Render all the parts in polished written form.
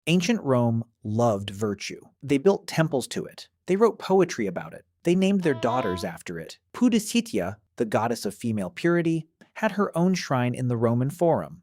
Ancient Rome loved virtue. They built temples to it. They wrote poetry about it. They named their daughters after it. Pudicitia, the goddess of female purity, had her own shrine in the Roman Forum.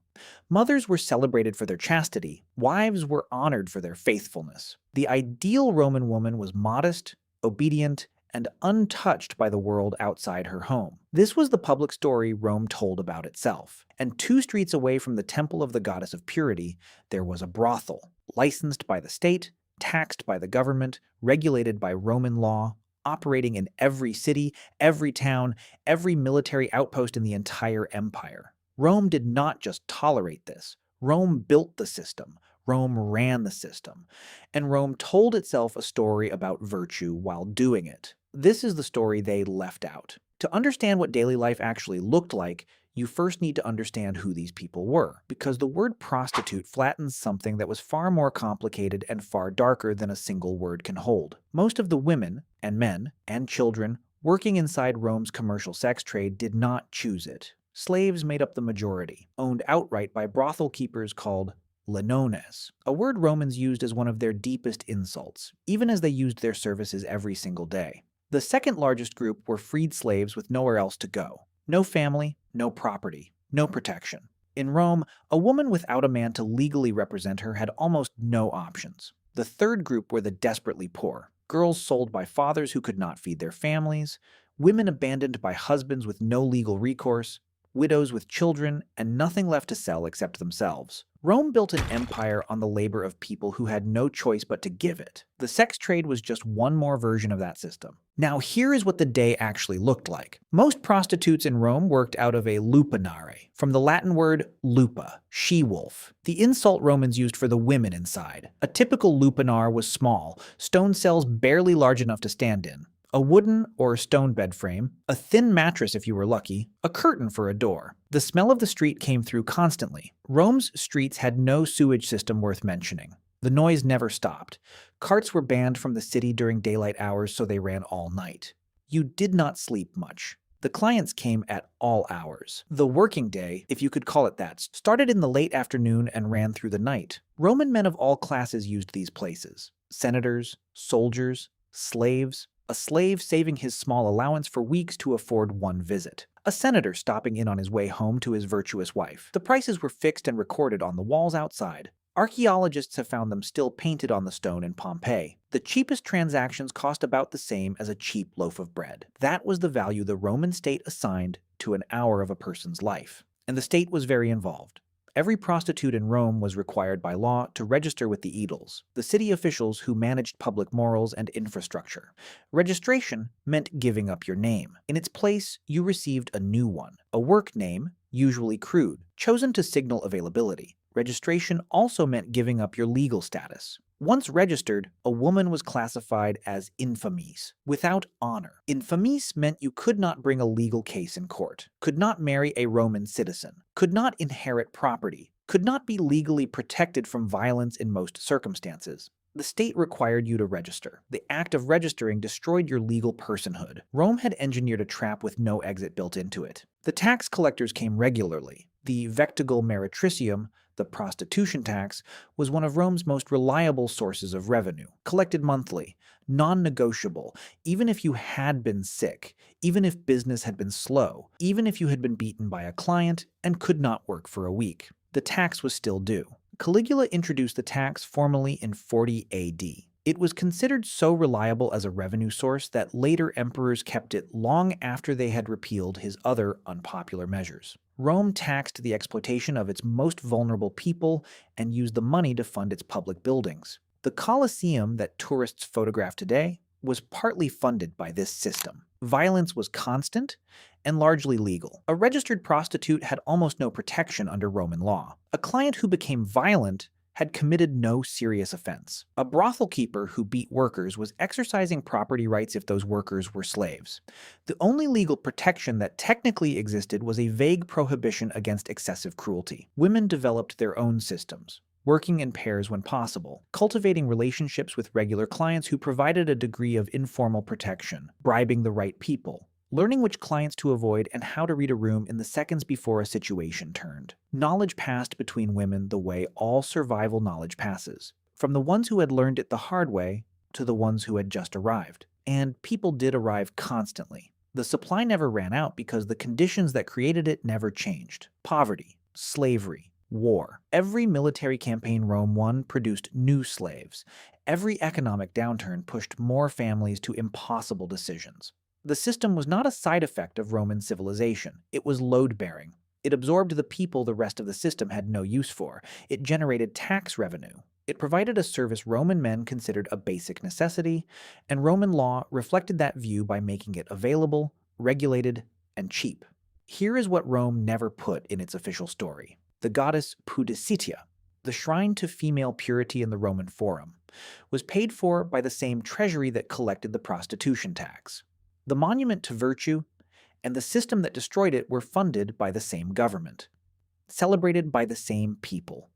Mothers were celebrated for their chastity. Wives were honored for their faithfulness. The ideal Roman woman was modest, obedient, and untouched by the world outside her home. This was the public story Rome told about itself. And 2 streets away from the temple of the goddess of purity, there was a brothel, licensed by the state, taxed by the government, regulated by Roman law, operating in every city, every town, every military outpost in the entire empire. Rome did not just tolerate this. Rome built the system. Rome ran the system. And Rome told itself a story about virtue while doing it. This is the story they left out. To understand what daily life actually looked like, you first need to understand who these people were, because the word prostitute flattens something that was far more complicated and far darker than a single word can hold. Most of the women, and men, and children working inside Rome's commercial sex trade did not choose it. Slaves made up the majority, owned outright by brothel keepers called lenones, a word Romans used as one of their deepest insults, even as they used their services every single day. The second largest group were freed slaves with nowhere else to go. No family, no property, no protection. In Rome, a woman without a man to legally represent her had almost no options. The third group were the desperately poor, girls sold by fathers who could not feed their families, women abandoned by husbands with no legal recourse, widows with children, and nothing left to sell except themselves. Rome built an empire on the labor of people who had no choice but to give it. The sex trade was just one more version of that system. Now here is what the day actually looked like. Most prostitutes in Rome worked out of a lupanare, from the Latin word lupa, she-wolf, the insult Romans used for the women inside. A typical lupanar was small, stone cells barely large enough to stand in, a wooden or stone bed frame, a thin mattress if you were lucky, a curtain for a door. The smell of the street came through constantly. Rome's streets had no sewage system worth mentioning. The noise never stopped. Carts were banned from the city during daylight hours, so they ran all night. You did not sleep much. The clients came at all hours. The working day, if you could call it that, started in the late afternoon and ran through the night. Roman men of all classes used these places. Senators, soldiers, slaves, a slave saving his small allowance for weeks to afford one visit, a senator stopping in on his way home to his virtuous wife. The prices were fixed and recorded on the walls outside. Archaeologists have found them still painted on the stone in Pompeii. The cheapest transactions cost about the same as a cheap loaf of bread. That was the value the Roman state assigned to an hour of a person's life. And the state was very involved. Every prostitute in Rome was required by law to register with the aediles, the city officials who managed public morals and infrastructure. Registration meant giving up your name. In its place, you received a new one, a work name, usually crude, chosen to signal availability. Registration also meant giving up your legal status. Once registered, a woman was classified as infamis, without honor. Infamis meant you could not bring a legal case in court, could not marry a Roman citizen, could not inherit property, could not be legally protected from violence in most circumstances. The state required you to register. The act of registering destroyed your legal personhood. Rome had engineered a trap with no exit built into it. The tax collectors came regularly. The vectigul meretricium, the prostitution tax, was one of Rome's most reliable sources of revenue, collected monthly, non-negotiable, even if you had been sick, even if business had been slow, even if you had been beaten by a client and could not work for a week. The tax was still due. Caligula introduced the tax formally in 40 AD. It was considered so reliable as a revenue source that later emperors kept it long after they had repealed his other unpopular measures. Rome taxed the exploitation of its most vulnerable people and used the money to fund its public buildings. The Colosseum that tourists photograph today was partly funded by this system. Violence was constant and largely legal. A registered prostitute had almost no protection under Roman law. A client who became violent had committed no serious offense. A brothel keeper who beat workers was exercising property rights if those workers were slaves. The only legal protection that technically existed was a vague prohibition against excessive cruelty. Women developed their own systems, working in pairs when possible, cultivating relationships with regular clients who provided a degree of informal protection, bribing the right people, learning which clients to avoid and how to read a room in the seconds before a situation turned. Knowledge passed between women the way all survival knowledge passes, from the ones who had learned it the hard way to the ones who had just arrived. And people did arrive constantly. The supply never ran out because the conditions that created it never changed. Poverty, slavery, war. Every military campaign Rome won produced new slaves. Every economic downturn pushed more families to impossible decisions. The system was not a side effect of Roman civilization. It was load-bearing. It absorbed the people the rest of the system had no use for. It generated tax revenue. It provided a service Roman men considered a basic necessity, and Roman law reflected that view by making it available, regulated, and cheap. Here is what Rome never put in its official story. The goddess Pudicitia, the shrine to female purity in the Roman Forum, was paid for by the same treasury that collected the prostitution tax. The monument to virtue and the system that destroyed it were funded by the same government, celebrated by the same people.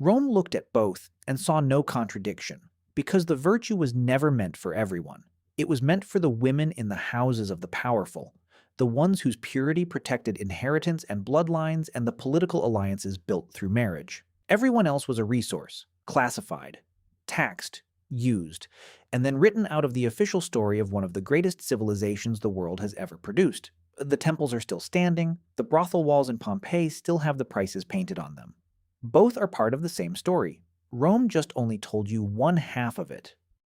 Rome looked at both and saw no contradiction, because the virtue was never meant for everyone. It was meant for the women in the houses of the powerful, the ones whose purity protected inheritance and bloodlines and the political alliances built through marriage. Everyone else was a resource, classified, taxed, used, and then written out of the official story of one of the greatest civilizations the world has ever produced. The temples are still standing, the brothel walls in Pompeii still have the prices painted on them. Both are part of the same story. Rome just only told you one half of it.